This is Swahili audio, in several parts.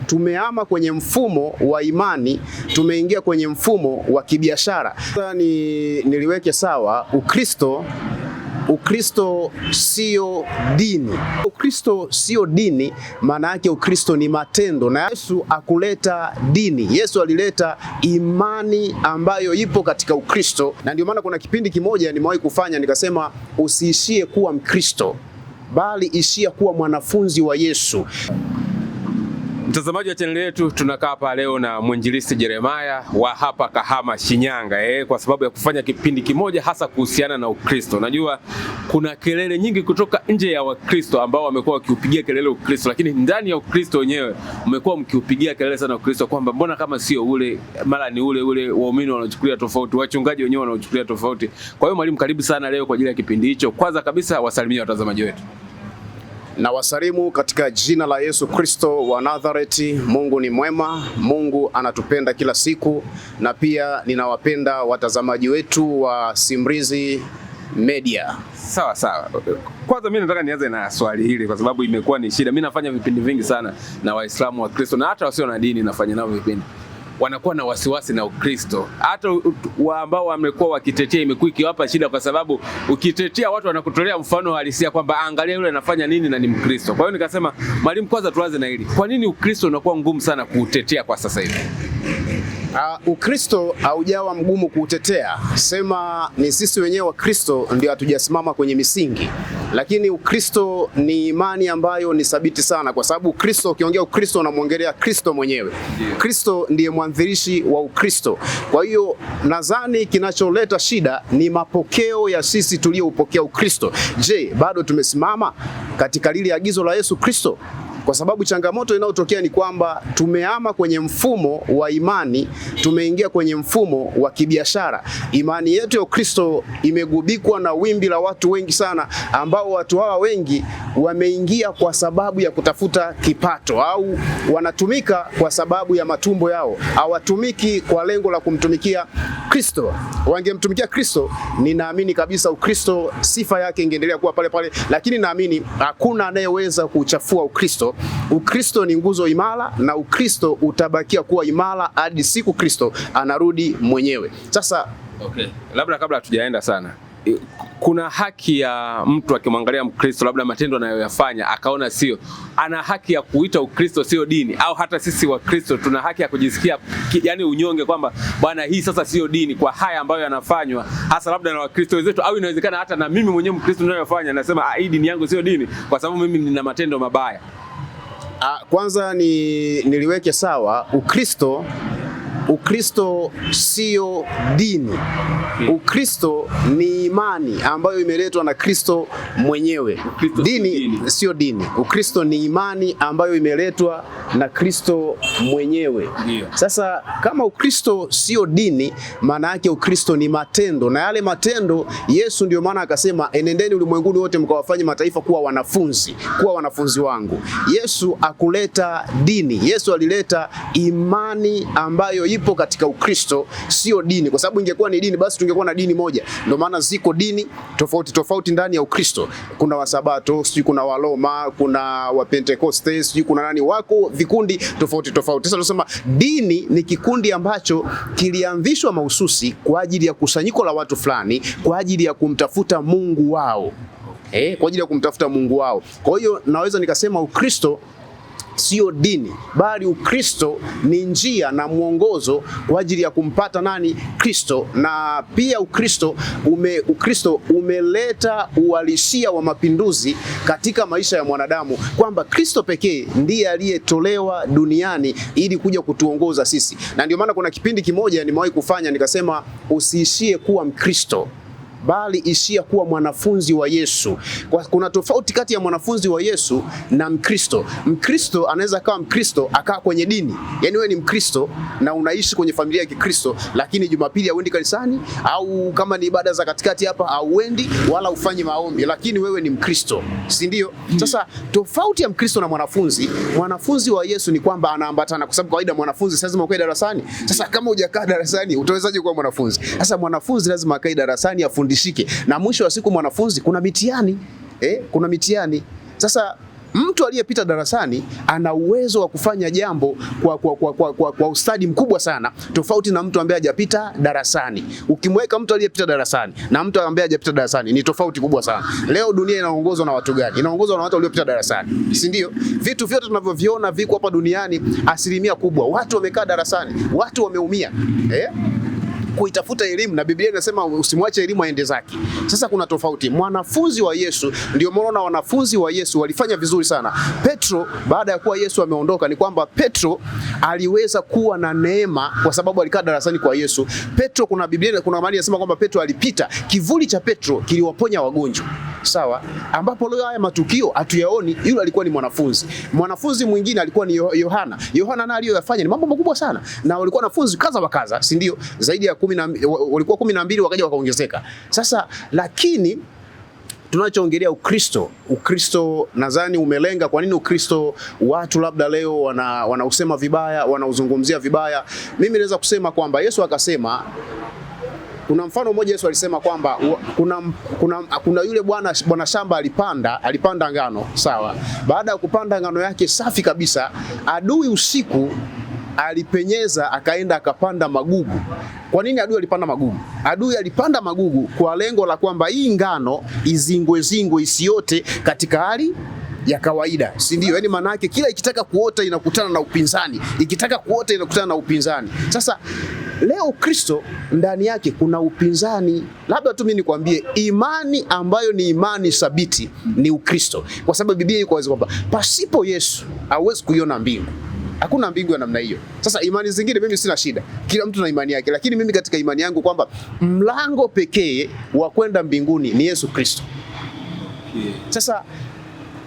Tumehama kwenye mfumo wa imani, tumeingia kwenye mfumo wa kibiashara. Sasa niliweke sawa, Ukristo sio dini. Ukristo sio dini, maana yake Ukristo ni matendo, na Yesu akuleta dini. Yesu alileta imani ambayo ipo katika Ukristo, na ndio maana kuna kipindi kimoja nimewahi kufanya nikasema, usiishie kuwa Mkristo bali ishia kuwa mwanafunzi wa Yesu. Mtazamaji wa channel yetu, tunakaa hapa leo na mwinjilisti Jeremiah wa hapa Kahama, Shinyanga, kwa sababu ya kufanya kipindi kimoja hasa kuhusiana na Ukristo. Najua kuna kelele nyingi kutoka nje ya Wakristo ambao wamekuwa wakiupigia kelele Ukristo, lakini ndani ya Ukristo wenyewe mmekuwa mkiupigia kelele sana Ukristo, kwamba mbona kama sio ule, mara ni ule, waumini wanachukulia tofauti, wachungaji wenyewe wanachukulia tofauti. Kwa hiyo mwalimu, karibu sana leo kwa ajili ya kipindi hicho. Kwanza kabisa wasalimie watazamaji wetu. Na wasalimu katika jina la Yesu Kristo wa Nazareti. Mungu ni mwema, Mungu anatupenda kila siku, na pia ninawapenda watazamaji wetu wa Simrizi Media. Sawa. Kwanza mimi nataka nianze na swali hili kwa sababu imekuwa ni shida. Mimi nafanya vipindi vingi sana na Waislamu, wa Kristo na hata wasio na dini nafanya nao vipindi. Wanakuwa na wasiwasi na Ukristo. Hata ambao wamekuwa wakitetea imekuwa ikiwapa shida, kwa sababu ukitetea watu wanakutolea mfano halisia kwamba angalia yule anafanya nini na ni Mkristo. Kwa hiyo nikasema, mwalimu, kwanza tuanze na hili. Kwa nini Ukristo unakuwa ngumu sana kuutetea kwa sasa hivi? Ukristo haujawa mgumu kuutetea, sema ni sisi wenyewe wa Kristo ndio hatujasimama kwenye misingi. Lakini Ukristo ni imani ambayo ni thabiti sana, kwa sababu Ukristo, ukiongea Ukristo unamwongelea Kristo mwenyewe. Kristo ndiye mwanzilishi wa Ukristo. Kwa hiyo nadhani kinacholeta shida ni mapokeo ya sisi tulioupokea Ukristo. Je, bado tumesimama katika lile agizo la Yesu Kristo? Kwa sababu changamoto inayotokea ni kwamba tumehama kwenye mfumo wa imani, tumeingia kwenye mfumo wa kibiashara. Imani yetu ya Ukristo imegubikwa na wimbi la watu wengi sana, ambao watu hawa wengi wameingia kwa sababu ya kutafuta kipato, au wanatumika kwa sababu ya matumbo yao, hawatumiki kwa lengo la kumtumikia Kristo. Wangemtumikia Kristo, ninaamini kabisa Ukristo sifa yake ingeendelea kuwa pale pale, lakini naamini hakuna anayeweza kuchafua Ukristo. Ukristo ni nguzo imara, na Ukristo utabakia kuwa imara hadi siku Kristo anarudi mwenyewe. Sasa labda kabla hatujaenda sana, kuna haki ya mtu akimwangalia Mkristo, labda matendo anayoyafanya akaona sio, ana haki ya kuita Ukristo sio dini? Au hata sisi wa Kristo tuna haki ya kujisikia yani unyonge kwamba bwana, hii sasa sio dini kwa haya ambayo yanafanywa hasa labda na Wakristo wenzetu? Au inawezekana hata na mimi mwenyewe Mkristo ninayofanya nasema hii dini yangu sio dini kwa sababu mimi nina matendo mabaya? Kwanza niliweke sawa, Ukristo sio dini. Ukristo ni imani ambayo imeletwa na Kristo mwenyewe. Dini sio dini. Ukristo ni imani ambayo imeletwa na Kristo mwenyewe. Sasa kama Ukristo sio dini, maana yake Ukristo ni matendo, na yale matendo Yesu ndio maana akasema, enendeni ulimwenguni wote mkawafanye mataifa kuwa wanafunzi wangu. Yesu akuleta dini. Yesu alileta imani ambayo ipo katika Ukristo, sio dini. Kwa sababu ingekuwa ni dini, basi tungekuwa na dini moja. Ndio maana ziko dini tofauti ndani ya Ukristo. Kuna Wasabato, kuna Waloma, kuna Wapentekoste, kuna nani, wako vikundi tofauti. Sasa tunasema dini ni kikundi ambacho kilianzishwa mahususi kwa ajili ya kusanyiko la watu fulani, kwa ajili ya kumtafuta Mungu wao. Kwa ajili ya kumtafuta Mungu wao. Kwa hiyo naweza nikasema Ukristo sio dini, bali Ukristo ni njia na mwongozo kwa ajili ya kumpata nani? Kristo. Na pia Ukristo umeleta uhalisia wa mapinduzi katika maisha ya mwanadamu, kwamba Kristo pekee ndiye aliyetolewa duniani ili kuja kutuongoza sisi. Na ndio maana kuna kipindi kimoja nimewahi kufanya nikasema, usiishie kuwa Mkristo bali ishia kuwa mwanafunzi wa Yesu. Kuna tofauti kati ya mwanafunzi wa Yesu na Mkristo. Mkristo anaweza kawa Mkristo akaa kwenye dini, yani wewe ni Mkristo na unaishi kwenye familia ya Kikristo, lakini Jumapili hauendi kanisani, au kama ni ibada za katikati hapa hauendi wala ufanyi maombi, lakini wewe ni Mkristo, si ndio? Sasa tofauti ya Mkristo na mwanafunzi wa Yesu ni kwamba anaambatana, kwa sababu kawaida mwanafunzi lazima ukae darasani. Sasa kama hujakaa darasani utawezaje kuwa mwanafunzi? Sasa mwanafunzi lazima akae darasani, afundishike, na mwisho wa siku mwanafunzi kuna mitihani. Kuna mitihani. Sasa Mtu aliyepita darasani ana uwezo wa kufanya jambo kwa ustadi mkubwa sana, tofauti na mtu ambaye hajapita darasani. Ukimweka mtu aliyepita darasani na mtu ambaye hajapita darasani ni tofauti kubwa sana. Leo dunia inaongozwa na watu gani? Inaongozwa na watu waliopita darasani, si ndio? Vitu vyote tunavyoviona viko hapa duniani, asilimia kubwa watu wamekaa darasani, watu wameumia kuitafuta elimu, na Biblia inasema usimwache elimu aende zake. Sasa kuna tofauti. Mwanafunzi wa Yesu, ndio maana wanafunzi wa Yesu walifanya vizuri sana. Petro, baada ya kuwa Yesu ameondoka, ni kwamba Petro aliweza kuwa na neema kwa sababu alikaa darasani kwa Yesu. Petro, kuna Biblia, kuna mahali inasema kwamba Petro alipita, kivuli cha Petro kiliwaponya wagonjwa. Sawa, ambapo leo haya matukio hatuyaoni. Yule alikuwa ni mwanafunzi. Mwanafunzi mwingine alikuwa ni Yohana. Yohana naye aliyofanya ni mambo makubwa sana, na walikuwa wanafunzi kaza wa kaza, si ndio? Zaidi ya walikuwa 12 wakaja wakaongezeka. Sasa lakini tunachoongelea Ukristo nadhani umelenga. Kwa nini Ukristo watu labda leo wanausema vibaya, wanauzungumzia vibaya? Mimi naweza kusema kwamba Yesu akasema, kuna mfano mmoja Yesu alisema kwamba kuna yule bwana shamba alipanda ngano, sawa. Baada ya kupanda ngano yake safi kabisa, adui usiku alipenyeza akaenda akapanda magugu. Kwa nini adui alipanda magugu? Adui alipanda magugu kwa lengo la kwamba hii ngano izingwe isiote katika hali ya kawaida, si ndio? Yaani maana yake kila ikitaka kuota inakutana na upinzani, ikitaka kuota inakutana na upinzani. Sasa leo Kristo ndani yake kuna upinzani. Labda tu mimi nikwambie, imani ambayo ni imani thabiti ni Ukristo, kwa sababu Biblia iko wazi kwamba pasipo Yesu hauwezi kuiona mbingu. Hakuna mbingu ya namna hiyo. Sasa imani zingine mimi sina shida, kila mtu na imani yake, lakini mimi katika imani yangu kwamba mlango pekee wa kwenda mbinguni ni Yesu Kristo. Sasa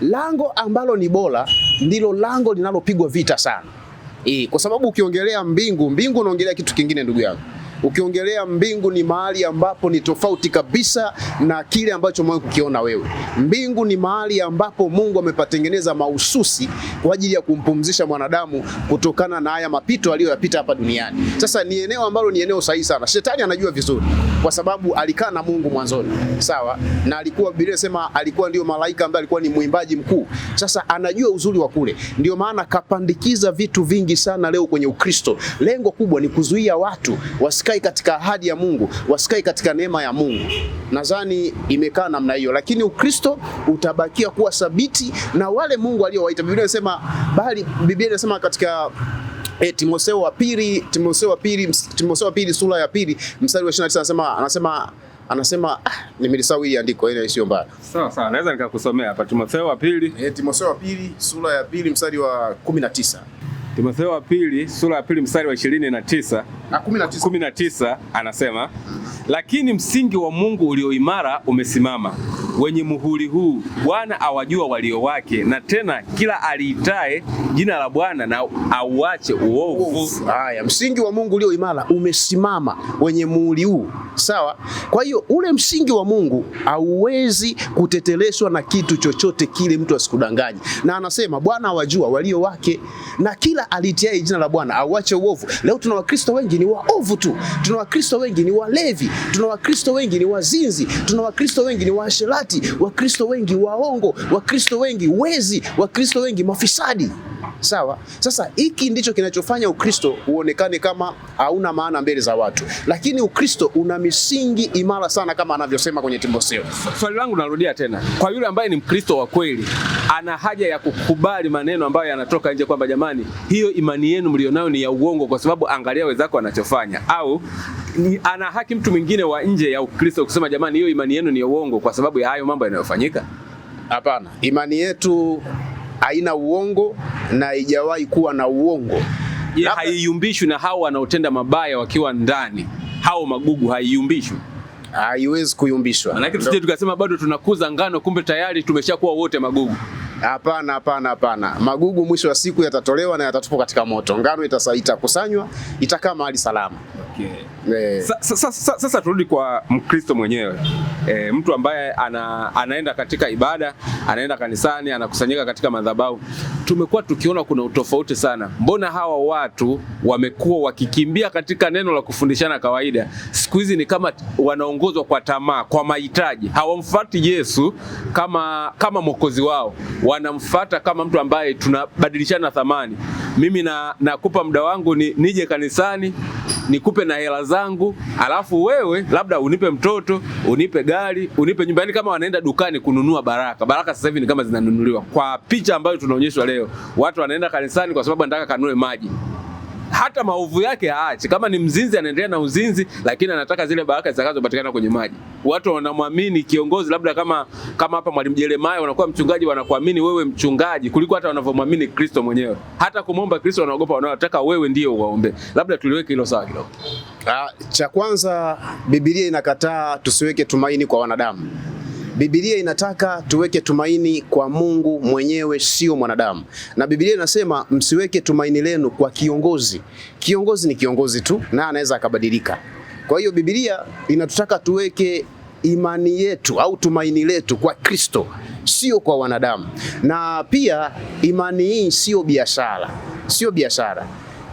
lango ambalo ni bora ndilo lango linalopigwa vita sana. Kwa sababu ukiongelea mbingu unaongelea kitu kingine, ndugu yangu. Ukiongelea mbingu ni mahali ambapo ni tofauti kabisa na kile ambacho mwanzo kukiona wewe. Mbingu ni mahali ambapo Mungu amepatengeneza mahususi kwa ajili ya kumpumzisha mwanadamu kutokana na haya mapito aliyoyapita hapa duniani. Sasa ni eneo ambalo ni eneo sahihi sana. Shetani anajua vizuri kwa sababu alikaa na Mungu mwanzoni, sawa? Na alikuwa, Biblia inasema alikuwa ndio malaika ambaye alikuwa ni mwimbaji mkuu. Sasa anajua uzuri wa kule. Ndio maana kapandikiza vitu vingi sana leo kwenye Ukristo. Lengo kubwa ni kuzuia watu wasikai katika ahadi ya Mungu, wasikai katika neema ya Mungu. Nadhani imekaa namna hiyo, lakini Ukristo utabakia kuwa thabiti na wale Mungu aliowaita. Biblia inasema katika Timotheo wa pili sura ya 2 mstari wa 29 anasema nimelisahau hili andiko, ile sio mbaya. Sawa, naweza nikakusomea hapa Timotheo wa 2. Timotheo wa 2 sura ya 2 mstari wa 19. Timotheo wa 2 sura ya 2 mstari wa 19 anasema, lakini msingi wa Mungu ulioimara umesimama, wenye muhuri huu, Bwana awajua walio wake, na tena kila aliitaye jina la Bwana na auache uovu. Haya, msingi wa Mungu ulioimara umesimama, wenye muhuri huu, sawa? Kwa hiyo ule msingi wa Mungu hauwezi kuteteleshwa na kitu chochote kile, mtu asikudanganye. Na anasema Bwana awajua walio wake, na kila aliitaye jina la Bwana auache uovu. Leo tuna Wakristo wengi ni waovu tu, tuna Wakristo wengi ni walevi, tuna Wakristo wengi ni wazinzi, tuna Wakristo wengi ni waasherati, Wakristo wengi waongo, Wakristo wengi wezi, Wakristo wengi mafisadi. Sawa? Sasa hiki ndicho kinachofanya Ukristo uonekane kama hauna maana mbele za watu, lakini Ukristo una misingi imara sana kama anavyosema kwenye Timotheo. Swali langu narudia tena, kwa yule ambaye ni Mkristo wa kweli, ana haja ya kukubali maneno ambayo yanatoka nje kwamba jamani, hiyo imani yenu mlionayo ni ya uongo kwa sababu angalia wenzako wanachofanya, au ana haki mtu mwingine wa nje ya Ukristo kusema jamani, hiyo imani yenu ni ya uongo kwa sababu ya hayo mambo yanayofanyika? Hapana, imani yetu haina uongo na haijawahi kuwa na uongo. Haiyumbishwi na hao wanaotenda mabaya wakiwa ndani, hao magugu haiyumbishwi. Haiwezi kuyumbishwa. Maana tusije tukasema bado tunakuza ngano kumbe tayari tumeshakuwa wote magugu. Hapana. Magugu mwisho wa siku yatatolewa na yatatupwa katika moto. Ngano itakusanywa, itakaa mahali salama. Okay. Sasa turudi kwa Mkristo mwenyewe. Mtu ambaye anaenda katika ibada, anaenda kanisani, anakusanyika katika madhabahu. Tumekuwa tukiona kuna utofauti sana. Mbona hawa watu wamekuwa wakikimbia katika neno la kufundishana kawaida? Siku hizi ni kama wanaongozwa kwa tamaa, kwa mahitaji. Hawamfuati Yesu kama mwokozi wao. Wanamfuata kama mtu ambaye tunabadilishana thamani. Mimi nakupa muda wangu nije kanisani, nikupe na hela zangu, alafu wewe labda unipe mtoto, unipe gari, unipe nyumba. Yani kama wanaenda dukani kununua baraka. Baraka sasa hivi ni kama zinanunuliwa. Kwa picha ambayo tunaonyeshwa leo, watu wanaenda kanisani kwa sababu anataka kanunue maji. Hata maovu yake haachi. Kama ni mzinzi anaendelea na uzinzi, lakini anataka zile baraka zitakazopatikana kwenye maji. Watu wanamwamini kiongozi, labda kama hapa Mwalimu Jeremiah, wanakuwa mchungaji, wanakuamini wewe mchungaji kuliko hata wanavyomwamini Kristo mwenyewe. Hata kumwomba Kristo wanaogopa, wanataka wewe ndio uwaombe. Labda tuliweke hilo sawa kidogo. Cha kwanza, Biblia inakataa tusiweke tumaini kwa wanadamu. Biblia inataka tuweke tumaini kwa Mungu mwenyewe, sio mwanadamu. Na Biblia inasema msiweke tumaini lenu kwa kiongozi. Kiongozi ni kiongozi tu na anaweza akabadilika. Kwa hiyo Biblia inatutaka tuweke imani yetu au tumaini letu kwa Kristo, sio kwa wanadamu. Na pia imani hii sio biashara. Sio biashara.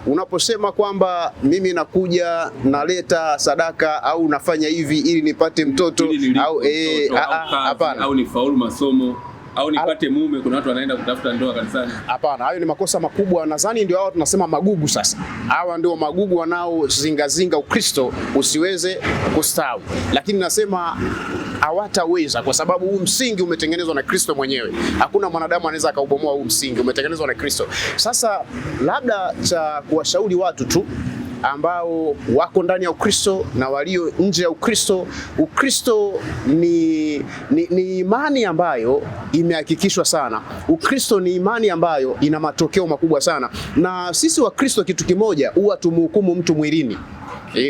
Unaposema kwamba mimi nakuja naleta sadaka au nafanya hivi ili nipate mtoto au hapana, au nifaulu masomo au nipate mume, kuna watu wanaenda kutafuta ndoa kanisani. Hapana, hayo ni makosa makubwa. Nadhani ndio hao tunasema magugu sasa. Hawa ndio magugu wanaozingazinga Ukristo usiweze kustawi. Lakini nasema hawataweza kwa sababu huu msingi umetengenezwa na Kristo mwenyewe. Hakuna mwanadamu anaweza akaubomoa huu msingi, umetengenezwa na Kristo. Sasa labda cha kuwashauri watu tu ambao wako ndani ya Ukristo na walio nje ya Ukristo. Ukristo ni imani ambayo imehakikishwa sana. Ukristo ni imani ambayo ina matokeo makubwa sana. Na sisi Wakristo kitu kimoja, huwa tumhukumu mtu mwilini.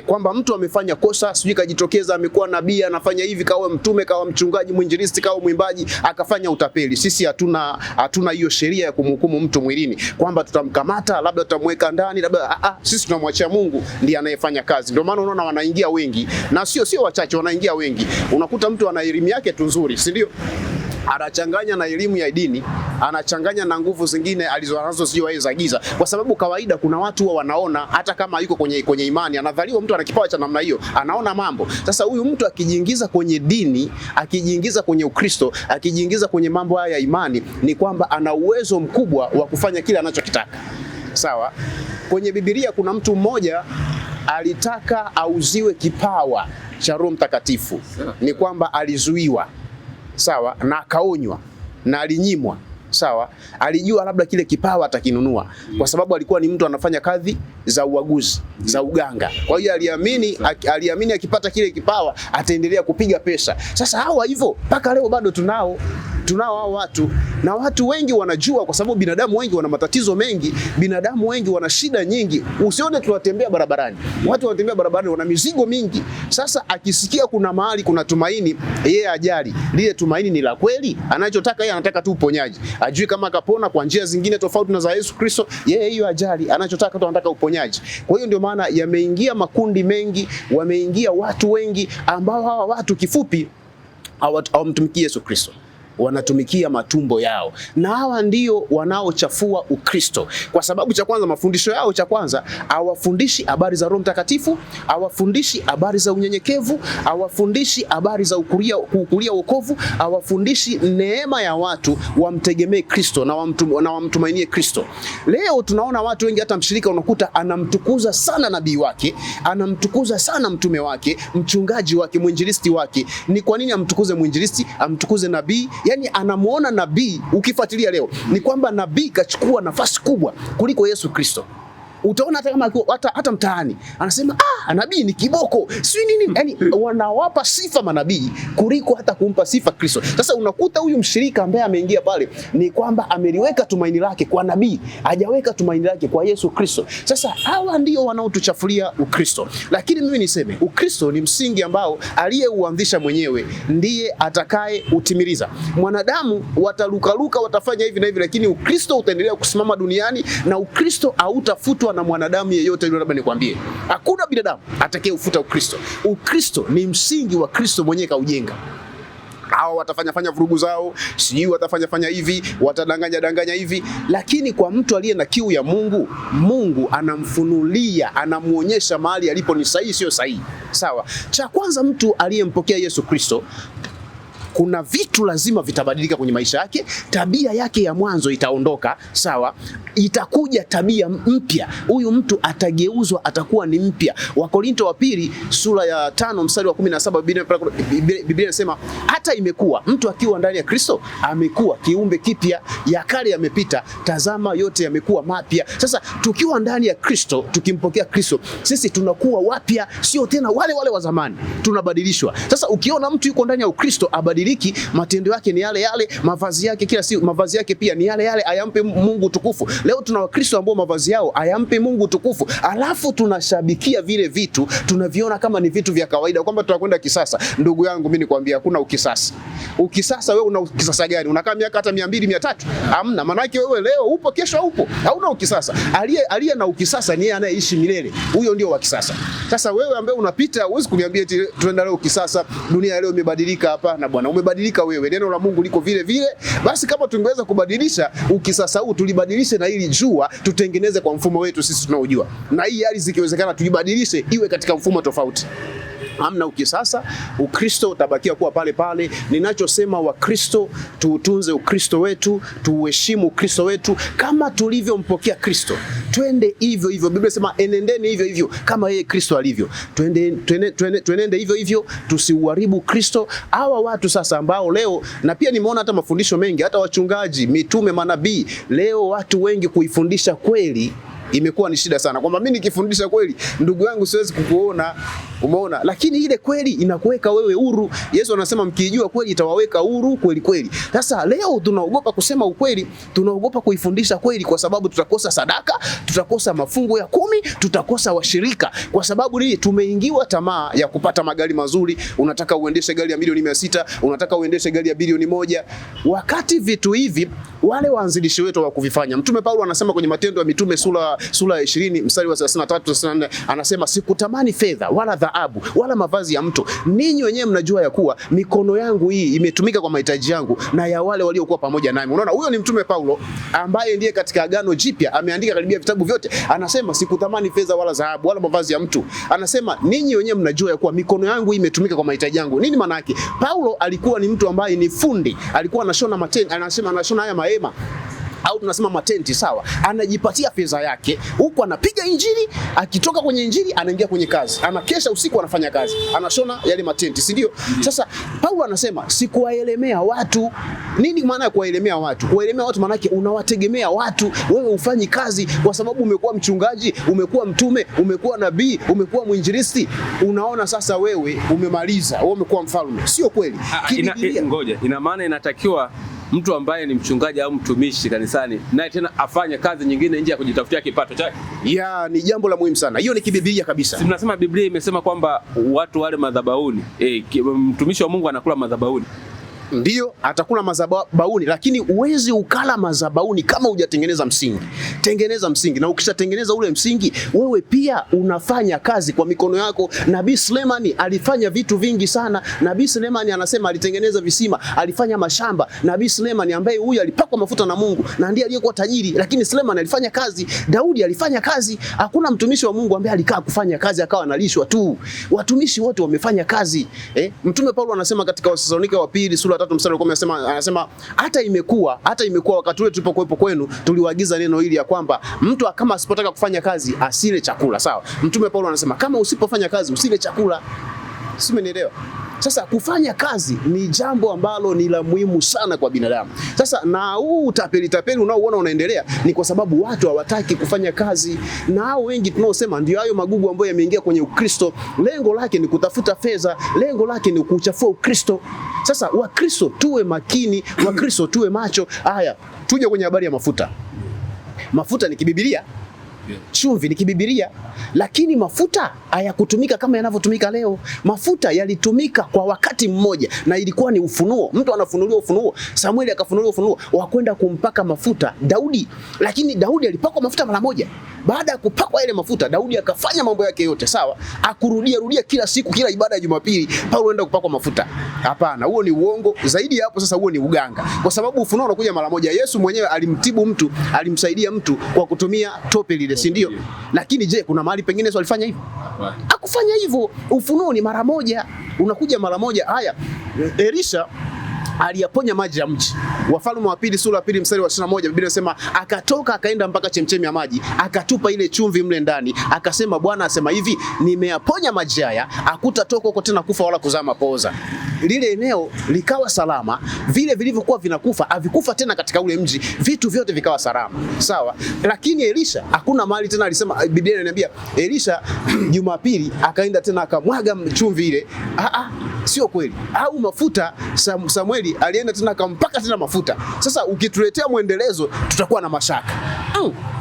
Kwamba mtu amefanya kosa, sijui kajitokeza, amekuwa nabii, anafanya hivi, kawa mtume, kawa mchungaji, mwinjilisti, kawa mwimbaji, akafanya utapeli. Sisi hatuna hiyo sheria ya kumhukumu mtu mwilini, kwamba tutamkamata, labda tutamweka ndani, labda sisi tunamwachia Mungu ndiye anayefanya kazi. Ndio maana unaona wanaingia wengi, na sio wachache, wanaingia wengi. Unakuta mtu ana elimu yake tu nzuri, si ndio? Anachanganya na elimu ya dini, anachanganya na nguvu zingine alizonazo sio za giza. Kwa sababu kawaida kuna watu wa wanaona hata kama yuko kwenye imani, anadhaliwa mtu ana kipawa cha namna hiyo, anaona mambo. Sasa huyu mtu akijiingiza kwenye dini, akijiingiza kwenye Ukristo, akijiingiza kwenye mambo haya ya imani, ni kwamba ana uwezo mkubwa wa kufanya kile anachokitaka. Sawa? Kwenye Biblia kuna mtu mmoja alitaka auziwe kipawa cha Roho Mtakatifu. Ni kwamba alizuiwa. Sawa, na akaonywa na alinyimwa. Sawa, alijua labda kile kipawa atakinunua kwa sababu alikuwa ni mtu anafanya kazi za uaguzi, za uganga. Kwa hiyo aliamini akipata kile kipawa ataendelea kupiga pesa. Sasa hawa hivyo mpaka leo bado tunao hao watu, na watu wengi wanajua, kwa sababu binadamu wengi wana matatizo mengi, binadamu wengi wana shida nyingi. Usione tunatembea barabarani, watu wanatembea barabarani wana mizigo mingi. Sasa akisikia kuna mahali kuna tumaini, yeye ajali lile tumaini ni la kweli, anachotaka yeye anataka tu uponyaji. Ajui kama akapona kwa njia zingine tofauti na za Yesu Kristo, yeye hiyo ajali, anachotaka tu anataka uponyaji. Kwa hiyo ndio maana yameingia makundi mengi, wameingia watu wengi ambao hawa watu kifupi hawamtumiki Yesu Kristo, wanatumikia matumbo yao, na hawa ndio wanaochafua Ukristo. Kwa sababu cha kwanza, mafundisho yao cha kwanza, hawafundishi habari za Roho Mtakatifu, hawafundishi habari za unyenyekevu, hawafundishi habari za kukulia wokovu, hawafundishi neema ya watu wamtegemee Kristo na wamtumainie Kristo. Leo tunaona watu wengi, hata mshirika unakuta anamtukuza sana nabii wake, anamtukuza sana mtume wake, mchungaji wake, mwinjilisti wake. Ni kwa nini amtukuze mwinjilisti, amtukuze nabii? Yani anamuona nabii. Ukifuatilia leo ni kwamba nabii kachukua nafasi kubwa kuliko Yesu Kristo. Utaona hata kama hata mtaani anasema nabii ni kiboko, si nini. Yani wanawapa sifa manabii kuliko hata kumpa sifa Kristo. Sasa unakuta huyu mshirika ambaye ameingia pale ni kwamba ameliweka tumaini lake kwa nabii, hajaweka tumaini lake kwa Yesu Kristo. Sasa hawa ndio wanaotuchafulia Ukristo. Lakini mimi niseme Ukristo ni msingi ambao aliyeuanzisha mwenyewe ndiye atakaye utimiliza. Mwanadamu watalukaluka, watafanya hivi na hivi, lakini Ukristo utaendelea kusimama duniani, na Ukristo hautafutwa kufutwa na mwanadamu yeyote yule. Labda nikwambie, hakuna binadamu atakayeufuta Ukristo. Ukristo ni msingi wa Kristo mwenyewe kaujenga. Hao watafanya vurugu zao, sijui watafanya hivi, watadanganya hivi, lakini kwa mtu aliye na kiu ya Mungu, Mungu anamfunulia, anamuonyesha mahali alipo ni sahihi, sio sahihi. Sawa? Cha kwanza, mtu aliyempokea Yesu Kristo, kuna vitu lazima vitabadilika kwenye maisha yake. Tabia yake ya mwanzo itaondoka, sawa, itakuja tabia mpya. Huyu mtu atageuzwa, atakuwa ni mpya. Wakorintho wa pili sura ya 5 mstari wa 17, Biblia inasema hata imekuwa mtu akiwa ndani ya Kristo amekuwa kiumbe kipya, ya kale yamepita, tazama yote yamekuwa mapya. Sasa tukiwa ndani ya Kristo, tukimpokea Kristo, sisi tunakuwa wapya, sio tena wale wa zamani, tunabadilishwa. Sasa ukiona mtu yuko ndani ya Ukristo abadiliki, matendo yake ni yale yale, mavazi yake kila siku, mavazi yake pia ni yale yale, ayampe Mungu tukufu. Leo tuna Wakristo ambao mavazi yao ayampe Mungu tukufu, alafu tunashabikia vile vitu, tunaviona kama ni vitu vya kawaida, kwamba tutakwenda kisasa. Ndugu yangu, mimi nikwambia hakuna ukisasa. Ukisasa wewe una ukisasa gani? Unakaa miaka hata 200 300? Hamna. Maana yake wewe leo upo, kesho upo. Hauna ukisasa. Aliye na ukisasa ni yeye anayeishi milele. Huyo ndio wa kisasa. Sasa wewe ambaye unapita, huwezi kuniambia eti tuenda leo kisasa, dunia leo imebadilika. Hapana bwana, umebadilika wewe. Neno la Mungu liko vile vile. Basi kama tungeweza kubadilisha ukisasa huu, tulibadilishe na ili jua tutengeneze kwa mfumo wetu sisi tunaojua. Na hii hali zikiwezekana tuibadilishe iwe katika mfumo tofauti. Hamna ukisasa, Ukristo utabakia kuwa pale pale. Ninachosema, Wakristo tuutunze Ukristo wetu, tuheshimu Ukristo wetu kama tulivyompokea Kristo. Twende hivyo hivyo. Biblia inasema enendeni hivyo hivyo kama yeye Kristo alivyo. Twende hivyo hivyo, tusiuharibu Kristo. Hawa watu sasa ambao leo, na pia nimeona hata mafundisho mengi, hata wachungaji, mitume, manabii, leo watu wengi kuifundisha kweli imekuwa ni shida sana, kwamba mimi nikifundisha kweli, ndugu yangu, siwezi kukuona, umeona, lakini ile kweli inakuweka wewe huru. Yesu anasema mkijua kweli itawaweka huru kweli kweli. Sasa leo tunaogopa kusema ukweli, tunaogopa kuifundisha kweli, kwa sababu tutakosa sadaka, tutakosa mafungo ya 10, tutakosa washirika. Kwa sababu hii tumeingiwa tamaa ya kupata magari mazuri. Unataka uendeshe gari ya milioni 600, unataka uendeshe gari ya bilioni 1, wakati vitu hivi wale waanzilishi wetu wa kuvifanya. Mtume Paulo anasema kwenye Matendo ya Mitume sura ya 20 mstari wa 33 34, anasema sikutamani fedha wala dhahabu wala mavazi ya mtu, ninyi wenyewe mnajua ya kuwa mikono yangu hii imetumika kwa mahitaji yangu na ya wale waliokuwa pamoja nami. Unaona, huyo ni Mtume Paulo ambaye ndiye katika Agano Jipya ameandika karibia vitabu vyote. Anasema sikutamani fedha wala dhahabu wala mavazi ya mtu, anasema ninyi wenyewe mnajua ya kuwa mikono yangu hii imetumika kwa mahitaji yangu. Nini maana yake? Paulo alikuwa ni mtu ambaye ni fundi, alikuwa anashona matenti, anasema anashona haya mahema au tunasema matenti, sawa. Anajipatia fedha yake, huko anapiga injili, akitoka kwenye injili anaingia kwenye kazi, anakesha usiku anafanya kazi, anashona yale matenti, si ndio? Sasa Paulo anasema sikuwaelemea watu. Nini maana ya kuwaelemea watu? Kuwaelemea watu maana yake unawategemea watu, wewe ufanyi kazi kwa sababu umekuwa mchungaji, umekuwa mtume, umekuwa nabii, umekuwa mwinjilisti, unaona sasa wewe umemaliza, wewe umekuwa mfalme. Sio kweli. Ngoja, ina maana inatakiwa mtu ambaye ni mchungaji au mtumishi kanisani naye tena afanye kazi nyingine nje ya kujitafutia kipato chake? Ya, ni jambo la muhimu sana. Hiyo ni kibiblia kabisa. Si tunasema Biblia imesema kwamba watu wale madhabahuni, mtumishi wa Mungu anakula madhabahuni. Ndio, atakula madhabahuni, lakini uwezi ukala madhabahuni kama hujatengeneza msingi. Tengeneza msingi, na ukishatengeneza ule msingi, wewe pia unafanya kazi kwa mikono yako. Nabii Sulemani alifanya vitu vingi sana. Nabii Sulemani anasema alitengeneza visima, alifanya mashamba. Nabii Sulemani ambaye huyu alipakwa mafuta na Mungu na ndiye aliyekuwa tajiri, lakini Sulemani alifanya kazi. Daudi alifanya kazi. Hakuna mtumishi wa Mungu ambaye alikaa kufanya kazi akawa analishwa tu. Watumishi wote wamefanya kazi. Mtume Paulo anasema katika Wathesalonike wa pili sura 3 mstari wa 10, anasema hata imekuwa wakati ule tulipokuwepo kwenu tuliwaagiza neno hili ya kwamba mtu kama asipotaka kufanya kazi asile chakula. Sawa. Mtume Paulo anasema kama usipofanya kazi usile chakula. Si umenielewa? Sasa kufanya kazi ni jambo ambalo ni la muhimu sana kwa binadamu. Sasa na huu utapeli unaoona unaendelea ni kwa sababu watu hawataki kufanya kazi, na hao wengi tunaosema ndio hayo magugu ambayo yameingia kwenye Ukristo. Lengo lake ni kutafuta fedha, lengo lake ni kuchafua Ukristo. Sasa Wakristo tuwe makini, Wakristo tuwe macho. Haya, tuje kwenye habari ya mafuta. Mafuta ni kibibilia. Chumvi ni kibibilia, lakini mafuta hayakutumika kama yanavyotumika leo. Mafuta yalitumika kwa wakati mmoja na ilikuwa ni ufunuo. Mtu anafunuliwa ufunuo. Samueli akafunuliwa ufunuo wa kwenda kumpaka mafuta Daudi, lakini Daudi alipakwa mafuta mara moja. Baada ya kupakwa ile mafuta, Daudi akafanya mambo yake yote sawa, rudia kila siku, kila ibada ya Jumapili Paulo anaenda kupakwa mafuta. Hapana, huo ni uongo. Zaidi ya hapo sasa, huo ni uganga, kwa sababu ufunuo unakuja mara moja. Yesu mwenyewe alimtibu mtu, alimsaidia mtu kwa kutumia tope lile, si ndio? Lakini je, kuna mahali pengine Yesu alifanya hivyo? Hakufanya hivyo. Ufunuo ni mara moja, unakuja mara moja. Haya, Elisha aliyaponya maji ya mji. Wafalme wa pili sura ya pili mstari wa 21, Biblia inasema akatoka akaenda mpaka chemchemi ya maji, akatupa ile chumvi mle ndani, akasema Bwana asema hivi, nimeyaponya maji haya, hakutatoka huko tena kufa wala kuzaa mapooza. Lile eneo likawa salama, vile vilivyokuwa vinakufa havikufa tena katika ule mji, vitu vyote vikawa salama. Sawa? Lakini Elisha hakuna mahali tena alisema, Biblia inaniambia Elisha Jumapili akaenda tena akamwaga chumvi ile. Sio kweli. Au mafuta, Samueli alienda tena akampaka tena mafuta. Sasa ukituletea mwendelezo tutakuwa na mashaka.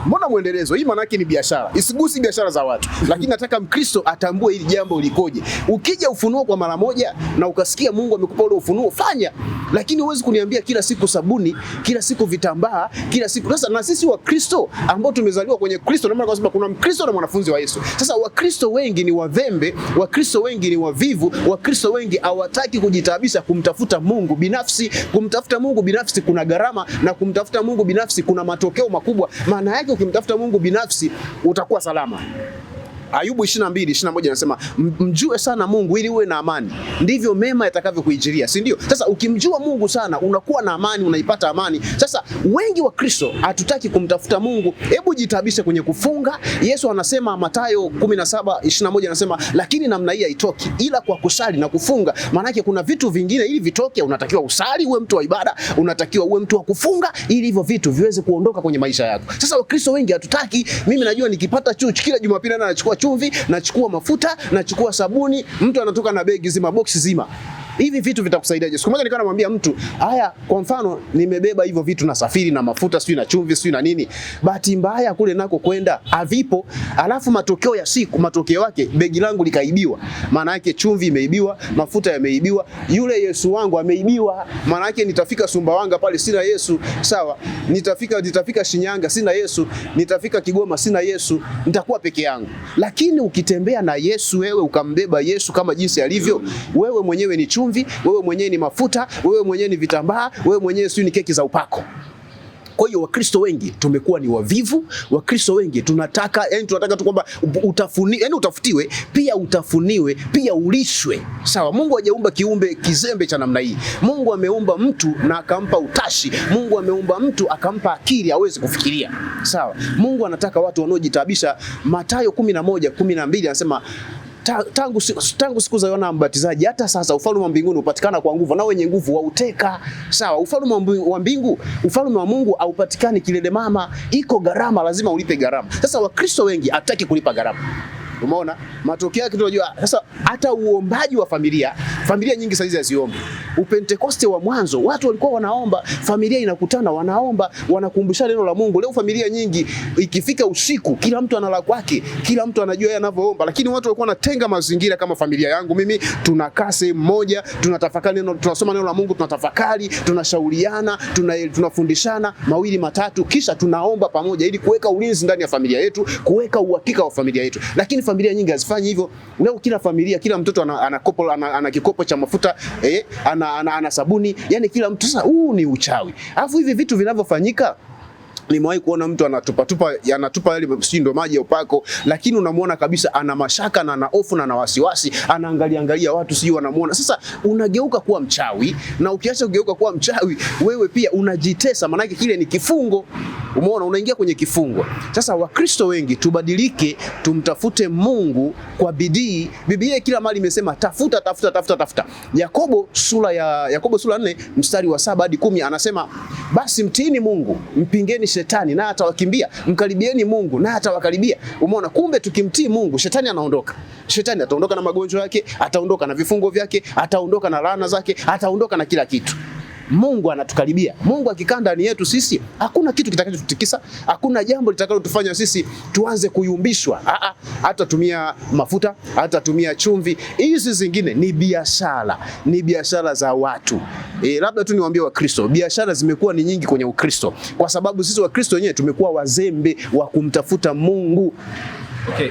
Mbona mwendelezo? Hii maana yake ni biashara. Isigusi biashara za watu. Lakini nataka Mkristo atambue hili jambo likoje. Ukija ufunuo kwa mara moja na ukasikia Mungu amekupa ule ufunuo, fanya. Lakini huwezi kuniambia kila siku sabuni, kila siku vitambaa, kila siku. Sasa na sisi wa Kristo ambao tumezaliwa kwenye Kristo, na maana kwa sababu kuna Mkristo na mwanafunzi wa Yesu. Sasa Wakristo wengi ni wavembe, Wakristo wengi ni wavivu, Wakristo wengi hawataki kujitaabisha kumtafuta Mungu binafsi. Kumtafuta Mungu binafsi kuna gharama, na kumtafuta Mungu binafsi kuna matokeo makubwa. Maana yake ukimtafuta Mungu binafsi utakuwa salama. Ayubu 22:21 anasema mjue sana Mungu ili uwe na amani, ndivyo mema yatakavyokuijiria, si ndio? Sasa ukimjua Mungu sana unakuwa na amani, unaipata amani. Sasa wengi wa Kristo hatutaki kumtafuta Mungu. Hebu jitabishe kwenye kufunga. Yesu anasema Mathayo 17:21 anasema lakini namna hii haitoki ila kwa kusali na kufunga. Maana yake kuna vitu vingine ili vitoke unatakiwa usali, uwe mtu wa ibada, unatakiwa uwe mtu wa kufunga ili hivyo vitu viweze kuondoka kwenye maisha yako. Sasa Wakristo wengi hatutaki. Mimi najua nikipata chuchi kila Jumapili na nachukua chumvi, nachukua mafuta, nachukua sabuni, mtu anatoka na begi zima, boksi zima. Hivi vitu vitakusaidiaje? Siku moja nikawa namwambia mtu, haya kwa mfano nimebeba hivyo vitu na safiri na mafuta, sio na chumvi, sio na nini. Bahati mbaya kule nako kwenda havipo. Alafu matokeo ya siku, matokeo yake begi langu likaibiwa. Maana yake chumvi imeibiwa, mafuta yameibiwa, yule Yesu wangu ameibiwa. Maana yake nitafika Sumbawanga pale sina Yesu, sawa? Nitafika Shinyanga sina Yesu, nitafika Kigoma sina Yesu, nitakuwa peke yangu. Lakini ukitembea na Yesu, wewe ukambeba Yesu kama jinsi alivyo, wewe mwenyewe ni chumvi, wewe mwenyewe ni mafuta, wewe mwenyewe ni vitambaa, wewe mwenyewe sio ni keki za upako. Kwa hiyo Wakristo wengi tumekuwa ni wavivu. Wakristo wengi tunataka tu kwamba utafutiwe, pia utafuniwe, pia ulishwe. Sawa, Mungu hajaumba kiumbe kizembe cha namna hii. Mungu ameumba mtu na akampa utashi. Mungu ameumba mtu akampa akili aweze kufikiria. Sawa, Mungu anataka watu wanaojitabisha. Mathayo 11:12 anasema tangu siku za Yohana Mbatizaji hata sasa ufalme wa mbinguni upatikana kwa nguvu, na wenye nguvu wauteka. Sawa, ufalme wa mbingu, ufalme wa Mungu haupatikani kilele mama, iko gharama, lazima ulipe gharama. Sasa Wakristo wengi hataki kulipa gharama. Umeona? Matokeo yake tunajua. Sasa hata uombaji wa familia nyingi sasa hizi haziombi. Upentekoste wa mwanzo watu walikuwa wanaomba, familia inakutana wanaomba, wanakumbusha neno la Mungu. Leo familia nyingi ikifika usiku kila mtu analala kwake, kila mtu anajua yeye anavyoomba, lakini watu walikuwa wanatenga mazingira kama familia yangu mimi, tunakaa sehemu moja, tunatafakari neno, tunasoma neno la Mungu, tunatafakari, tunashauriana, tunafundishana mawili matatu, kisha tunaomba pamoja ili kuweka ulinzi ndani ya familia yetu, kuweka uhakika wa familia yetu. Lakini familia nyingi hazifanyi hivyo. Leo kila familia, kila mtoto ana kikopo cha mafuta, ana sabuni, yani kila mtu. Sasa huu ni uchawi. Alafu hivi vitu vinavyofanyika, nimewahi kuona mtu anatupa yale ndo maji ya upako, lakini unamuona kabisa ana mashaka na ana hofu na ana wasiwasi, anaangalia watu sio wanamuona. Sasa unageuka kuwa mchawi, na ukiacha kugeuka kuwa mchawi wewe pia unajitesa, maana yake kile ni kifungo. Umeona, unaingia kwenye kifungo. Sasa Wakristo wengi tubadilike, tumtafute Mungu kwa bidii. Biblia kila mahali imesema tafuta. Yakobo sura 4 mstari wa 7 hadi 10 anasema basi mtiini Mungu, mpingeni shetani na atawakimbia, mkaribieni Mungu na atawakaribia. Umeona, kumbe tukimtii Mungu shetani anaondoka. Shetani ataondoka na magonjwa yake, ataondoka na vifungo vyake, ataondoka na laana zake, ataondoka na kila kitu. Mungu anatukaribia. Mungu akikaa ndani yetu sisi, hakuna kitu kitakachotutikisa, hakuna jambo litakalotufanya sisi tuanze kuyumbishwa. Hatatumia mafuta, hatatumia chumvi. Hizi zingine ni biashara, ni biashara za watu. Labda tu niwaambie Wakristo, biashara zimekuwa ni nyingi kwenye Ukristo kwa sababu sisi Wakristo wenyewe tumekuwa wazembe wa kumtafuta Mungu. Okay,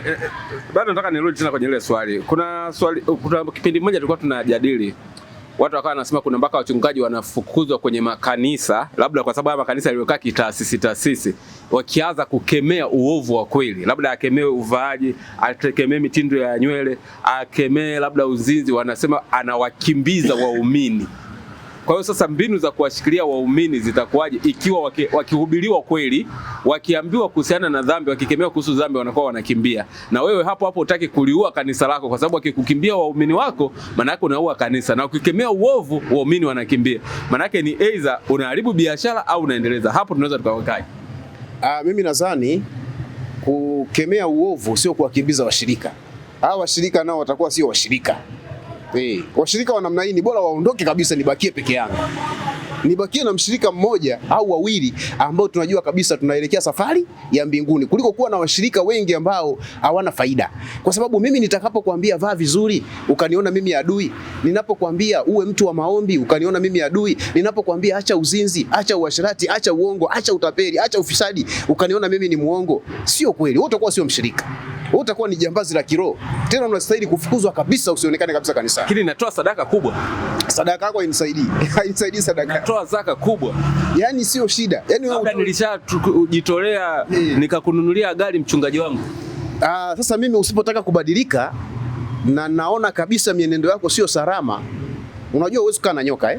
bado nataka nirudi tena kwenye ile swali. Kuna kipindi moja tulikuwa tunajadili, watu wakawa wanasema kuna mpaka wachungaji wanafukuzwa kwenye makanisa, labda kwa sababu makanisa yaliyokaa kitaasisi, wakianza kukemea uovu wa kweli, labda akemee uvaaji, akemee mitindo ya nywele, akemee labda uzinzi, wanasema anawakimbiza waumini. Kwa hiyo sasa mbinu za kuwashikilia waumini zitakuwaje ikiwa wakihubiriwa kweli, wakiambiwa kuhusiana na dhambi, wakikemewa kuhusu dhambi wanakuwa wanakimbia. Na wewe hapo hutaki kuliua kanisa lako kwa sababu wakikukimbia waumini wako maana yake unaua kanisa, na ukikemea uovu waumini wanakimbia. Maana yake ni either unaharibu biashara au unaendeleza. Hapo tunaweza tukawakaje? Mimi nadhani kukemea uovu sio kuwakimbiza washirika. Hao washirika nao watakuwa sio washirika. Washirika wa namna hii ni bora waondoke kabisa, nibakie peke yangu. Nibakie na mshirika mmoja au wawili ambao tunajua kabisa tunaelekea safari ya mbinguni, kuliko kuwa na washirika wengi ambao hawana faida. Kwa sababu mimi nitakapokuambia vaa vizuri ukaniona mimi adui, ninapokuambia uwe mtu wa maombi ukaniona mimi adui, ninapokuambia acha uzinzi, acha uasherati, acha uongo, acha utapeli, acha ufisadi ukaniona mimi ni muongo, sio kweli. Wewe utakuwa sio mshirika. Wewe utakuwa ni jambazi la kiroho. Tena unastahili kufukuzwa kabisa, usionekane kabisa kanisa. Lakini natoa sadaka kubwa. Sadaka yako hainisaidii. Hainisaidii sadaka. Natoa zaka kubwa. Yaani sio shida. Yaani wewe nilishajitolea nikakununulia gari mchungaji wangu. Sasa mimi usipotaka kubadilika na naona kabisa mienendo yako sio salama, unajua huwezi kukaa na nyoka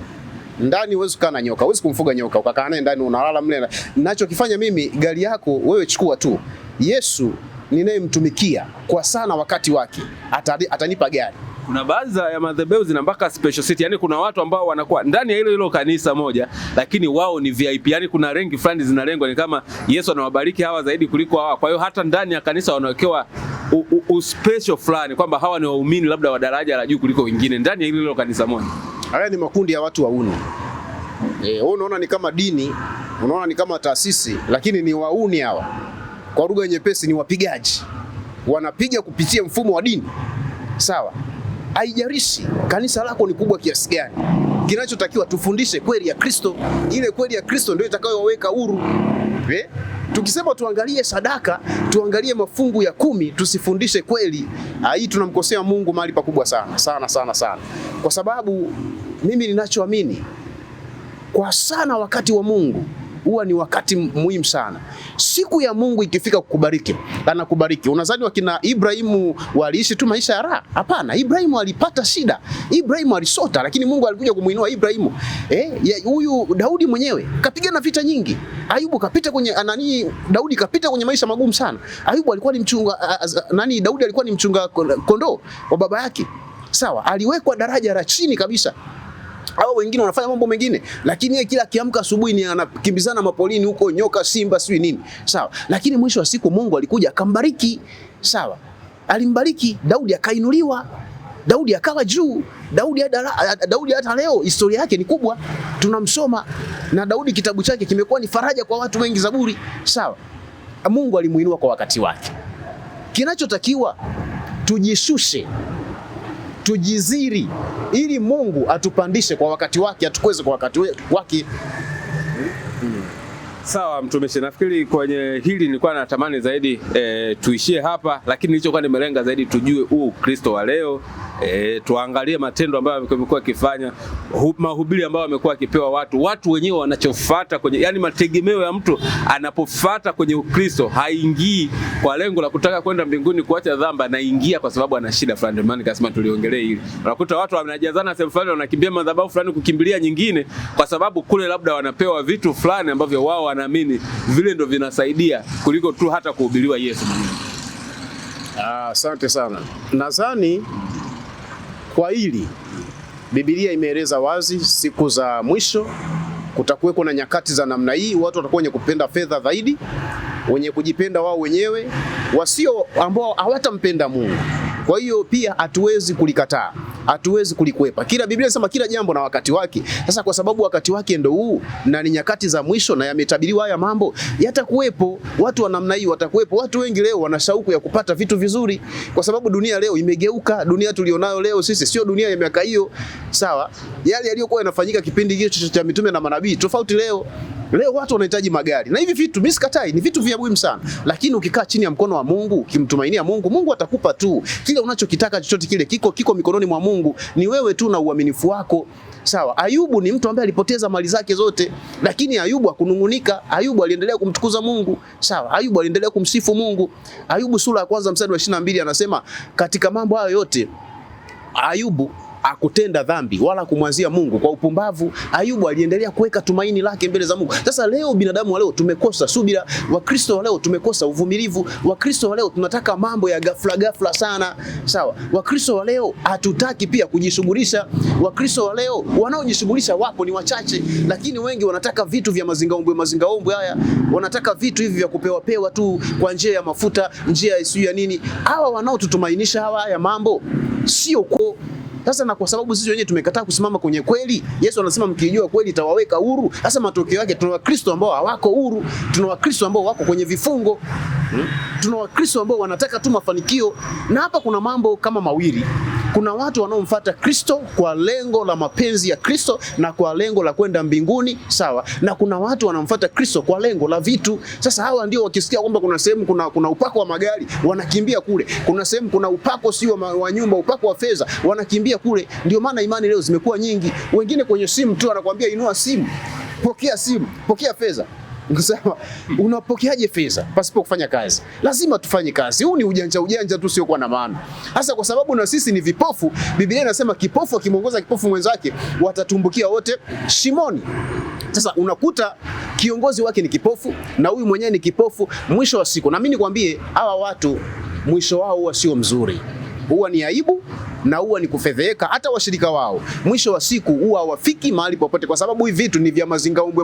ndani, huwezi kukaa na nyoka, huwezi kumfuga nyoka ukakaa naye ndani unalala mle. Ninachokifanya mimi, gari yako wewe chukua tu. Yesu ninayemtumikia kwa sana wakati wake atanipa gari. Kuna baadhi ya madhabahu zina mpaka special seat, yani kuna watu ambao wanakuwa ndani ya hilo kanisa moja lakini wao ni VIP, yani kuna rangi fulani zinalengwa, ni kama Yesu anawabariki hawa zaidi kuliko hawa. Kwa hiyo hata ndani ya kanisa wanawekewa special fulani kwamba hawa ni waumini labda wa daraja la juu kuliko wengine ndani ya hilo kanisa moja. Haya ni makundi ya watu wauni. Wewe unaona ni kama dini, unaona ni kama taasisi, lakini ni wauni hawa. Kwa lugha nyepesi ni wapigaji. Wanapiga kupitia mfumo wa dini. Sawa. Haijalishi kanisa lako ni kubwa kiasi gani. Kinachotakiwa tufundishe kweli ya Kristo. Ile kweli ya Kristo ndio itakayowaweka huru. Tukisema tuangalie sadaka, tuangalie mafungu ya 10, tusifundishe kweli, hii tunamkosea Mungu mahali pakubwa sana. Sana. Kwa sababu mimi ninachoamini kwa sana wakati wa Mungu huwa ni wakati muhimu sana. Siku ya Mungu ikifika kukubariki, anakubariki. Unadhani wakina Ibrahimu waliishi tu maisha ya raha? Hapana, Ibrahimu alipata shida. Ibrahimu alisota, lakini Mungu alikuja kumuinua Ibrahimu. Huyu Daudi mwenyewe kapigana vita nyingi. Ayubu kapita kwenye Daudi kapita kwenye maisha magumu sana. Ayubu alikuwa ni mchunga Daudi alikuwa ni mchunga kondoo wa baba yake. Sawa, aliwekwa daraja la chini kabisa. Hao wengine wanafanya mambo mengine, lakini yeye kila kiamka asubuhi ni anakimbizana mapolini huko, nyoka, simba, sio nini. Sawa, lakini mwisho wa siku Mungu alikuja akambariki. Sawa, alimbariki Daudi, akainuliwa, Daudi akawa juu. Daudi hata leo historia yake ni kubwa, tunamsoma, na Daudi kitabu chake kimekuwa ni faraja kwa watu wengi, Zaburi. Sawa, Mungu alimuinua kwa wakati wake. Kinachotakiwa tujishushe, tujiziri ili Mungu atupandishe kwa wakati wake, atukweze kwa wakati wake. Sawa mtumishi, nafikiri kwenye hili nilikuwa natamani zaidi tuishie hapa, lakini nilichokuwa nimelenga zaidi tujue Ukristo wa leo, tuangalie matendo ambayo amekuwa akifanya, mahubiri ambayo amekuwa akipewa watu wenyewe wanachofuata kwenye, yani mategemeo ya mtu anapofuata kwenye Ukristo haingii kwa lengo la kutaka kwenda mbinguni kuacha dhambi, anaingia kwa sababu ana shida fulani. Ndio maana nikasema tuliongelee hili. Unakuta watu wanajazana sehemu fulani, wanakimbia madhabahu fulani kukimbilia nyingine kwa sababu kule labda wanapewa vitu fulani ambavyo wao wanaamini vile ndio vinasaidia kuliko tu hata kuhubiriwa Yesu mwenyewe. Asante sana. Nadhani kwa hili Biblia imeeleza wazi, siku za mwisho kutakuweko na nyakati za namna hii. Watu watakuwa wenye kupenda fedha zaidi, wenye kujipenda wao wenyewe, wasio ambao hawatampenda Mungu. Kwa hiyo pia hatuwezi kulikataa. hatuwezi kulikwepa. Biblia inasema kila jambo na wakati wake. Sasa kwa sababu wakati wake ndio huu na ni nyakati za mwisho na yametabiriwa haya mambo, yatakuwepo watu wa namna hii, watakuwepo watu wengi. Leo wana shauku ya kupata vitu vizuri, kwa sababu dunia leo imegeuka. Dunia tulionayo leo sisi sio dunia ya miaka hiyo, sawa? Yale yaliyokuwa yanafanyika kipindi hicho cha mitume na manabii tofauti leo. Leo watu wanahitaji magari na hivi vitu, mimi sikatai, ni vitu vya muhimu sana, lakini ukikaa chini ya mkono wa Mungu, ukimtumainia Mungu, Mungu atakupa tu kile unachokitaka. Chochote kile kiko mikononi mwa Mungu, ni wewe tu na uaminifu wako, sawa? Ayubu ni mtu ambaye alipoteza mali zake zote, lakini Ayubu hakunungunika. Ayubu aliendelea kumtukuza Mungu, sawa? Ayubu aliendelea kumsifu Mungu. Ayubu sura ya kwanza mstari wa 22 anasema katika mambo hayo yote Ayubu akutenda dhambi wala kumwazia Mungu kwa upumbavu. Ayubu aliendelea kuweka tumaini lake mbele za Mungu. Sasa leo binadamu wa leo tumekosa subira, Wakristo wa leo tumekosa uvumilivu, Wakristo wa leo tunataka mambo ya ghafla sana, sawa? Wakristo wa leo hatutaki pia kujishughulisha. Wakristo wa leo wanaojishughulisha wapo ni wachache, lakini wengi wanataka vitu vya mazingaombwe haya, wanataka vitu hivi vya kupewa tu kwa njia ya mafuta, njia isiyo ya nini. Hawa wanaotutumainisha haya mambo sio kwa sasa, na kwa sababu sisi wenyewe tumekataa kusimama kwenye kweli. Yesu anasema mkijua kweli itawaweka huru. Sasa matokeo yake tuna Wakristo ambao hawako huru, tuna Wakristo ambao wako kwenye vifungo, tuna Wakristo ambao wanataka tu mafanikio. Na hapa kuna mambo kama mawili. Kuna watu wanaomfuata Kristo kwa lengo la mapenzi ya Kristo na kwa lengo la kwenda mbinguni, sawa? Na kuna watu wanamfuata Kristo kwa lengo la vitu. Sasa hawa ndio wakisikia kwamba kuna sehemu kuna upako wa magari, wanakimbia kule. Kuna sehemu kuna upako sio wa nyumba, upako wa fedha, wanakimbia kule. Ndio maana imani leo zimekuwa nyingi. Wengine kwenye simu tu anakuambia inua simu, pokea simu, pokea fedha. Unasema unapokeaje fedha pasipo kufanya kazi? Lazima tufanye kazi. Huu ni ujanja tu sio kwa na maana. Hasa kwa sababu na sisi ni vipofu. Biblia inasema kipofu akimwongoza kipofu mwenzake watatumbukia wote shimoni. Sasa unakuta kiongozi wake ni kipofu na huyu mwenyewe ni kipofu. Mwisho wa siku, na mimi nikwambie, hawa watu mwisho wao huwa sio mzuri. Huwa ni aibu na huwa ni kufedheka. Hata washirika wao mwisho wa siku huwa hawafiki mahali popote, kwa sababu hivi vitu ni vya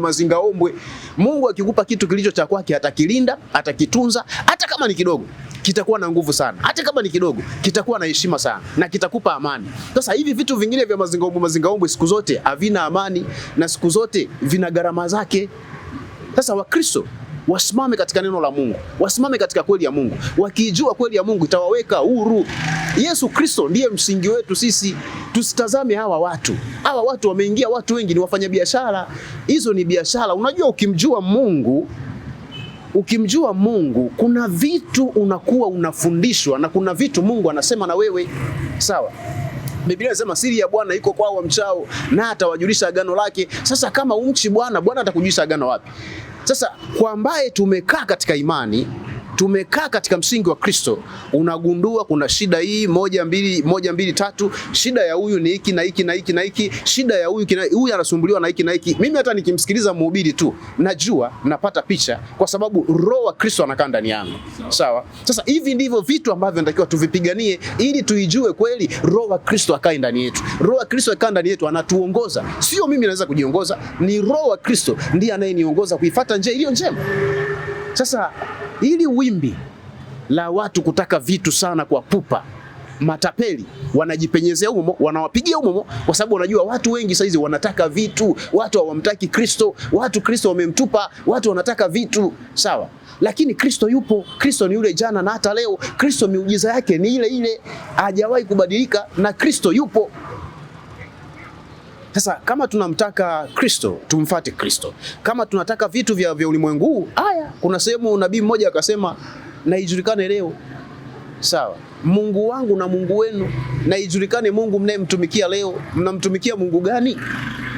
mazingaombwe. Mungu akikupa kitu kilicho cha kwake atakilinda, atakitunza. Hata kama ni kidogo kitakuwa na nguvu sana, hata kama ni kidogo kitakuwa na heshima sana na kitakupa amani. Sasa hivi vitu vingine vya mazingaombwe siku zote havina amani na siku zote vina gharama zake. Sasa Wakristo wasimame katika neno la Mungu, wasimame katika kweli ya Mungu. Wakijua kweli ya Mungu itawaweka huru. Yesu Kristo ndiye msingi wetu sisi. Tusitazame hawa watu. Hawa watu wameingia, watu wengi ni wafanyabiashara. Hizo ni biashara. Unajua ukimjua Mungu kuna vitu unakuwa unafundishwa na kuna vitu Mungu anasema na wewe, sawa? Biblia inasema siri ya Bwana iko kwao wamchao na atawajulisha agano lake. Sasa kama umchi Bwana, Bwana atakujulisha agano wapi? Sasa kwa ambaye tumekaa katika imani, tumekaa katika msingi wa Kristo, unagundua kuna shida hii moja mbili tatu. Shida ya huyu ni hiki na hiki na hiki na hiki. Shida ya huyu anasumbuliwa na hiki na hiki. Mimi hata nikimsikiliza mhubiri tu najua, napata picha, kwa sababu roho wa Kristo anakaa ndani yangu, sawa? Sasa hivi ndivyo vitu ambavyo natakiwa tuvipiganie ili tuijue kweli. Roho wa Kristo akae ndani yetu. Roho wa Kristo akae ndani yetu, anatuongoza. Sio mimi naweza kujiongoza, ni Roho wa Kristo ndiye anayeniongoza kuifuata njia iliyo njema. Sasa ili wimbi la watu kutaka vitu sana kwa pupa, matapeli wanajipenyezea humo, wanawapigia humo, kwa sababu wanajua watu wengi saizi wanataka vitu. Watu hawamtaki Kristo, watu Kristo wamemtupa, watu wanataka vitu, sawa? Lakini Kristo yupo. Kristo ni yule jana na hata leo. Kristo miujiza yake ni ile ile, hajawahi kubadilika, na Kristo yupo. Sasa kama tunamtaka Kristo, tumfuate Kristo. Kama tunataka vitu vya ulimwengu, haya, kuna sehemu nabii mmoja akasema, na ijulikane leo, sawa, Mungu wangu na Mungu wenu, na ijulikane Mungu mnayemtumikia leo, mnamtumikia Mungu gani?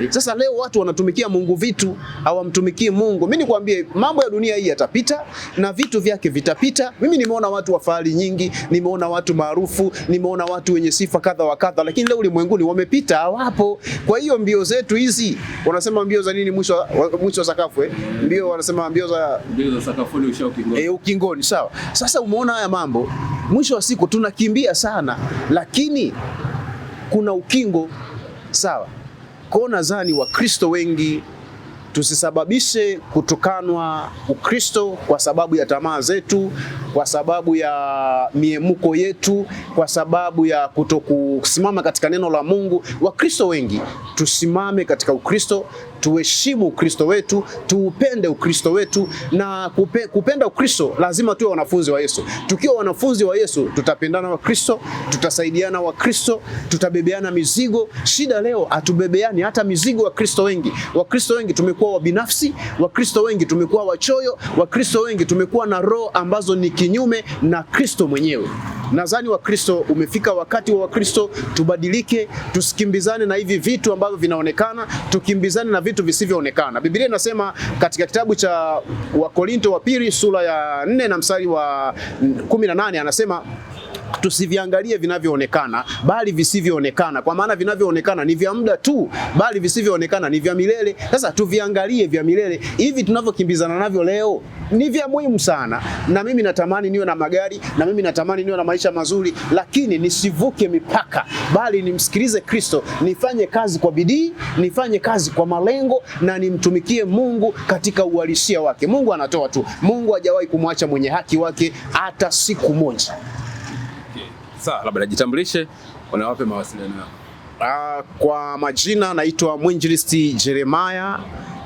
Sasa leo watu wanatumikia Mungu vitu, hawamtumikii Mungu. Mimi nikwambie, mambo ya dunia hii yatapita na vitu vyake vitapita. Mimi nimeona watu wa fahari nyingi, nimeona watu maarufu, nimeona watu wenye sifa kadha wa kadha, lakini leo ulimwenguni wamepita, hawapo. Kwa hiyo mbio zetu hizi, wanasema mbio za nini, mwisho wa sakafu, mbio wanasema mbio za sakafuni ukingoni. Ukingoni, sawa. Sasa umeona haya mambo, mwisho wa siku tunakimbia sana, lakini kuna ukingo, sawa? Kwa nadhani Wakristo wengi tusisababishe kutukanwa Ukristo kwa sababu ya tamaa zetu, kwa sababu ya miemuko yetu, kwa sababu ya kutokusimama katika neno la Mungu. Wakristo wengi tusimame katika Ukristo, tuheshimu Ukristo wetu, tuupende Ukristo wetu, na kupenda Ukristo lazima tuwe wanafunzi wa Yesu. Tukiwa wanafunzi wa Yesu tutapendana Wakristo, tutasaidiana Wakristo, tutabebeana mizigo. Shida leo hatubebeani hata mizigo. Wakristo wengi tumekuwa wabinafsi, Wakristo wengi tumekuwa wachoyo, Wakristo wengi tumekuwa na roho ambazo ni kinyume na Kristo mwenyewe. Nadhani Wakristo, umefika wakati wa Wakristo tubadilike, tusikimbizane na hivi vitu ambavyo vinaonekana, tukimbizane na vitu visivyoonekana. Biblia inasema katika kitabu cha Wakorinto wa pili sura ya 4 na mstari wa 18, anasema tusiviangalie vinavyoonekana bali visivyoonekana, kwa maana vinavyoonekana ni vya muda tu, bali visivyoonekana ni vya milele. Sasa tuviangalie vya milele. Hivi tunavyokimbizana navyo leo ni vya muhimu sana, na mimi natamani niwe na magari, na mimi natamani niwe na maisha mazuri, lakini nisivuke mipaka, bali nimsikilize Kristo, nifanye kazi kwa bidii, nifanye kazi kwa malengo, na nimtumikie Mungu katika uhalisia wake. Mungu anatoa tu. Mungu hajawahi kumwacha mwenye haki wake hata siku moja. Sawa, labda jitambulishe, unawape mawasiliano yako. Kwa majina naitwa Mwinjilisti Jeremiah.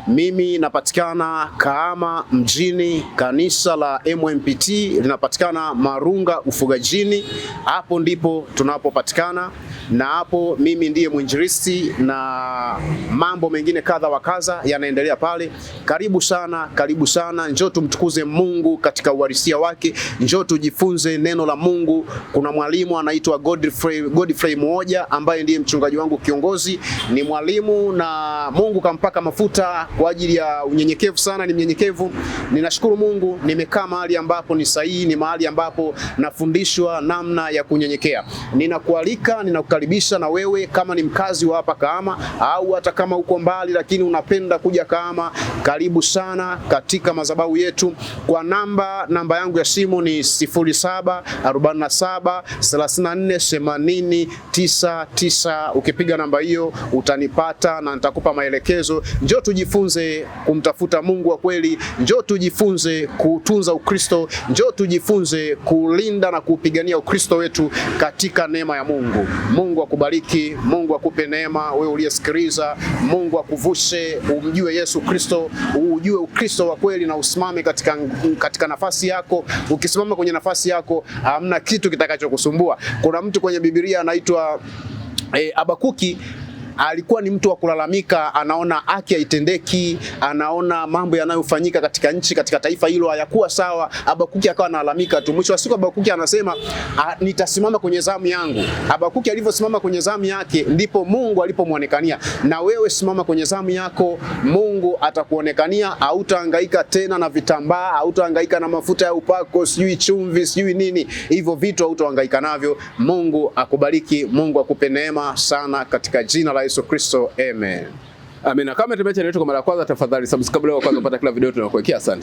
Mimi napatikana Kahama mjini, kanisa la MMPT linapatikana Marunga Ufugajini. Hapo ndipo tunapopatikana, na hapo mimi ndiye mwinjilisti, na mambo mengine kadha wa kadha yanaendelea pale. Karibu sana, njoo tumtukuze Mungu katika uhalisia wake, njoo tujifunze neno la Mungu. Kuna mwalimu anaitwa Godfrey Mwoja ambaye ndiye mchungaji wangu kiongozi, ni mwalimu na Mungu kampaka mafuta kwa ajili ya unyenyekevu sana, ni mnyenyekevu. Ninashukuru Mungu nimekaa mahali ambapo ni sahihi, ni mahali ambapo nafundishwa namna ya kunyenyekea. Ninakukaribisha na wewe kama ni mkazi wa hapa Kahama, au hata kama uko mbali lakini unapenda kuja Kahama, karibu sana katika madhabahu yetu. Kwa namba yangu ya simu ni 0747348099. Ukipiga namba hiyo utanipata na nitakupa maelekezo. Njoo tujifunze kumtafuta Mungu wa kweli, njoo tujifunze kutunza Ukristo, njoo tujifunze kulinda na kupigania Ukristo wetu katika neema ya Mungu. Mungu akubariki, Mungu akupe neema wewe uliyesikiliza. Mungu akuvushe umjue Yesu Kristo, ujue Ukristo wa kweli, na usimame katika nafasi yako. Ukisimama kwenye nafasi yako, hamna kitu kitakachokusumbua. Kuna mtu kwenye Biblia anaitwa Habakuki. Alikuwa ni mtu wa kulalamika, anaona haki haitendeki, anaona mambo yanayofanyika katika nchi, katika taifa hilo hayakuwa sawa. Habakuki akawa analalamika tu. Mwisho wa siku Habakuki anasema nitasimama kwenye zamu yangu. Habakuki alivyosimama kwenye zamu yake ndipo Mungu alipomwonekania. Na wewe simama kwenye zamu yako, Mungu atakuonekania. Hautahangaika tena na vitambaa, hautahangaika na mafuta ya upako, sijui chumvi, sijui nini. Hivyo vitu hautahangaika navyo. Mungu akubariki, Mungu akupe neema sana katika jina la Yesu Kristo, amen. Amina. Kama tumeacha netu kwa mara ya kwanza, tafadhali subscribe leo kwanza kupata kila video tunayokuwekea. Asante.